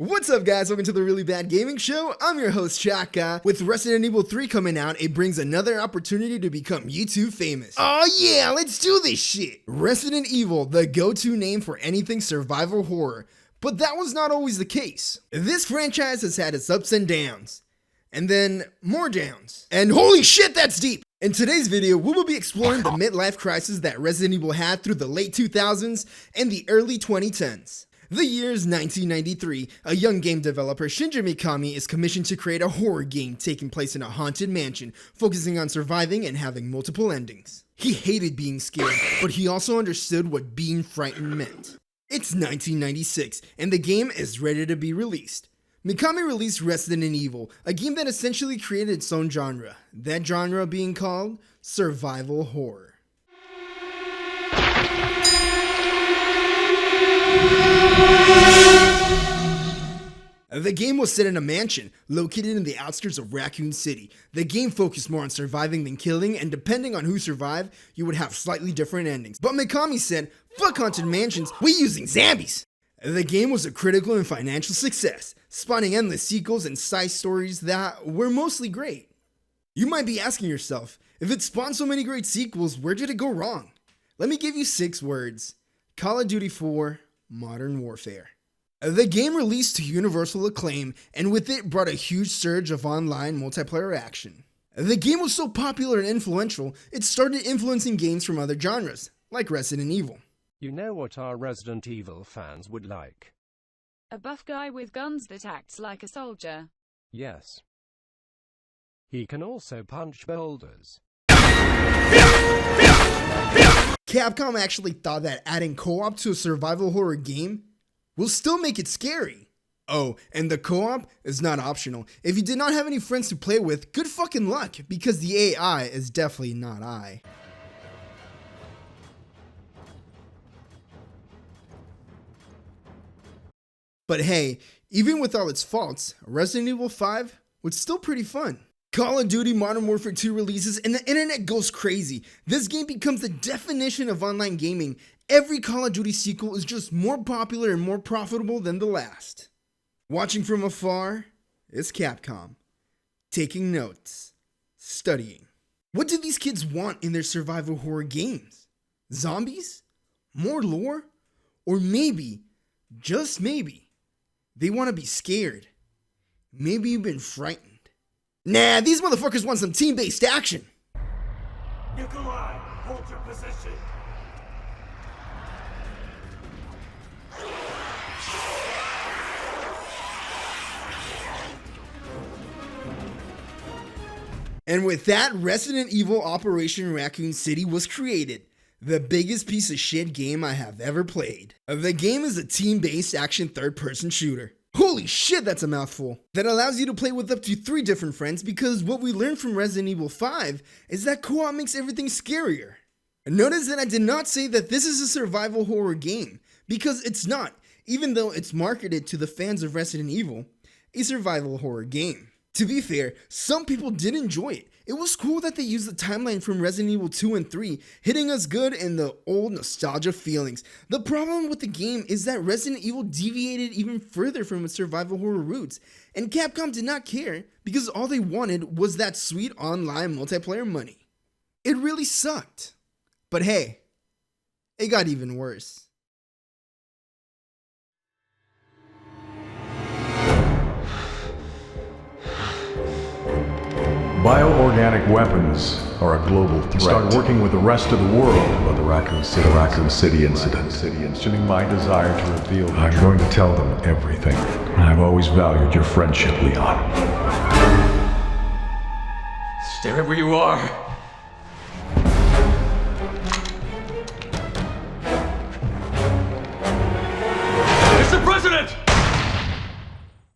What's up, guys? Welcome to the Really Bad Gaming Show. I'm your host, Chaka. With Resident Evil 3 coming out, it brings another opportunity to become YouTube famous. Oh yeah, let's do this shit! Resident Evil, the go-to name for anything survival horror. But that was not always the case. This franchise has had its ups and downs. And then more downs. And holy shit, that's deep! In today's video, we will be exploring the midlife crisis that Resident Evil had through the late 2000s and the early 2010s. The year is 1993. A young game developer, Shinji Mikami, is commissioned to create a horror game taking place in a haunted mansion, focusing on surviving and having multiple endings. He hated being scared, but he also understood what being frightened meant. It's 1996, and the game is ready to be released. Mikami released Resident Evil, a game that essentially created its own genre, that genre being called survival horror. The game was set in a mansion located in the outskirts of Raccoon City. The game focused more on surviving than killing, and depending on who survived, you would have slightly different endings. But Mikami said, "Fuck haunted mansions, we using zombies!" The game was a critical and financial success, spawning endless sequels and side stories that were mostly great. You might be asking yourself, if it spawned so many great sequels, where did it go wrong? Let me give you 6 words. Call of Duty 4, Modern Warfare. The game released to universal acclaim, and with it brought a huge surge of online multiplayer action. The game was so popular and influential, it started influencing games from other genres, like Resident Evil. You know what our Resident Evil fans would like? A buff guy with guns that acts like a soldier. Yes. He can also punch boulders. Capcom actually thought that adding co-op to a survival horror game will still make it scary. Oh, and the co-op is not optional. If you did not have any friends to play with, good fucking luck, because the AI is definitely not I. But hey, even with all its faults, Resident Evil 5 was still pretty fun. Call of Duty Modern Warfare 2 releases and the internet goes crazy. This game becomes the definition of online gaming. Every Call of Duty sequel is just more popular and more profitable than the last. Watching from afar is Capcom. Taking notes. Studying. What do these kids want in their survival horror games? Zombies? More lore? Or maybe, just maybe, they want to be scared. Maybe you've been frightened. Nah, these motherfuckers want some team-based action. Nikolai, hold your position. And with that, Resident Evil Operation Raccoon City was created. The biggest piece of shit game I have ever played. The game is a team-based action third-person shooter. Holy shit, that's a mouthful. That allows you to play with up to 3 different friends, because what we learned from Resident Evil 5 is that co-op makes everything scarier. Notice that I did not say that this is a survival horror game, because it's not, even though it's marketed to the fans of Resident Evil, a survival horror game. To be fair, some people did enjoy it. It was cool that they used the timeline from Resident Evil 2 and 3, hitting us good in the old nostalgia feelings. The problem with the game is that Resident Evil deviated even further from its survival horror roots, and Capcom did not care because all they wanted was that sweet online multiplayer money. It really sucked. But hey, it got even worse. Bioorganic weapons are a global threat. Start working with the rest of the world about the Raccoon City incident. Questioning my desire to reveal the truth. I'm going to tell them everything. I've always valued your friendship, Leon. Stay right where you are. It's the president!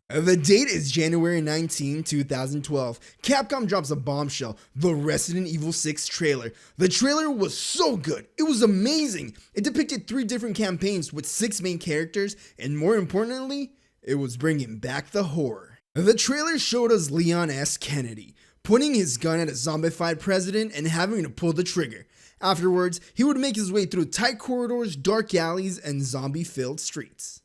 The date is January 19, 2012. Capcom drops a bombshell, the Resident Evil 6 trailer. The trailer was so good. It was amazing. It depicted 3 different campaigns with 6 main characters, and more importantly, it was bringing back the horror. The trailer showed us Leon S. Kennedy pointing his gun at a zombified president and having to pull the trigger. Afterwards, he would make his way through tight corridors, dark alleys, and zombie-filled streets.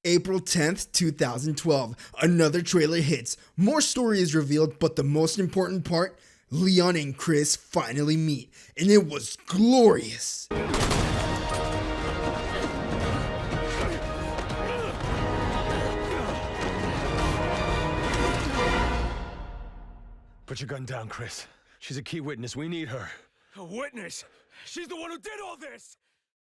April 10th, 2012. Another trailer hits. More story is revealed, but the most important part, Leon and Chris finally meet, and it was glorious. Put your gun down, Chris. She's a key witness. We need her. A witness? She's the one who did all this!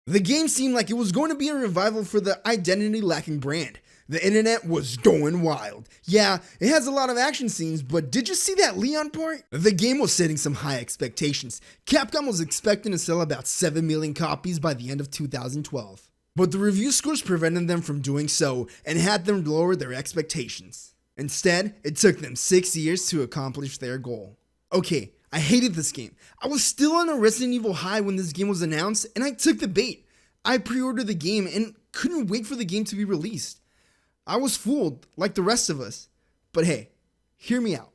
The game seemed like it was going to be a revival for the identity-lacking brand. The internet was going wild. Yeah, it has a lot of action scenes, but did you see that Leon part? The game was setting some high expectations. Capcom was expecting to sell about 7 million copies by the end of 2012. But the review scores prevented them from doing so and had them lower their expectations. Instead, it took them 6 years to accomplish their goal. Okay, I hated this game. I was still on a Resident Evil high when this game was announced, and I took the bait. I pre-ordered the game and couldn't wait for the game to be released. I was fooled, like the rest of us. But hey, hear me out.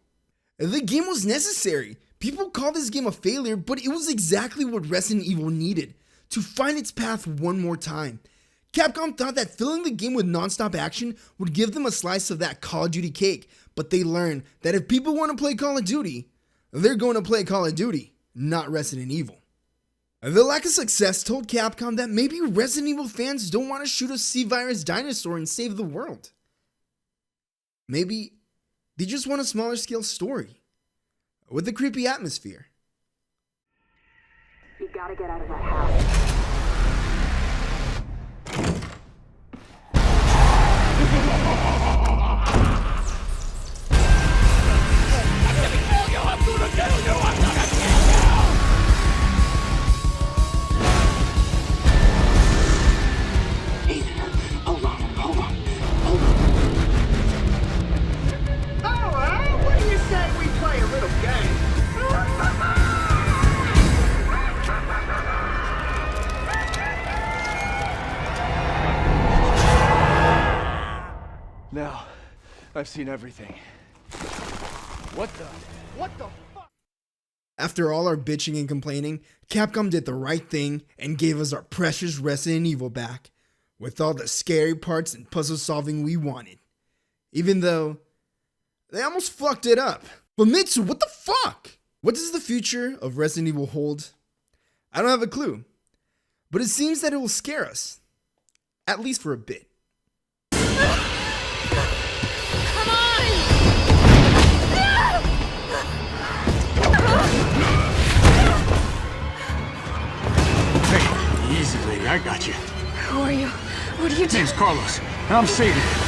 The game was necessary. People call this game a failure, but it was exactly what Resident Evil needed to find its path one more time. Capcom thought that filling the game with non-stop action would give them a slice of that Call of Duty cake, but they learned that if people want to play Call of Duty, they're going to play Call of Duty, not Resident Evil. The lack of success told Capcom that maybe Resident Evil fans don't want to shoot a C-virus dinosaur and save the world. Maybe they just want a smaller scale story with a creepy atmosphere. You gotta get out of that house. Now, I've seen everything. What the fuck? After all our bitching and complaining, Capcom did the right thing and gave us our precious Resident Evil back, with all the scary parts and puzzle solving we wanted. Even though they almost fucked it up. But Mitsu, what the fuck? What does the future of Resident Evil hold? I don't have a clue, but it seems that it will scare us, at least for a bit. Hey, easy, lady. I got you. Who are you? What are you doing? Name's Carlos, and I'm Sadie.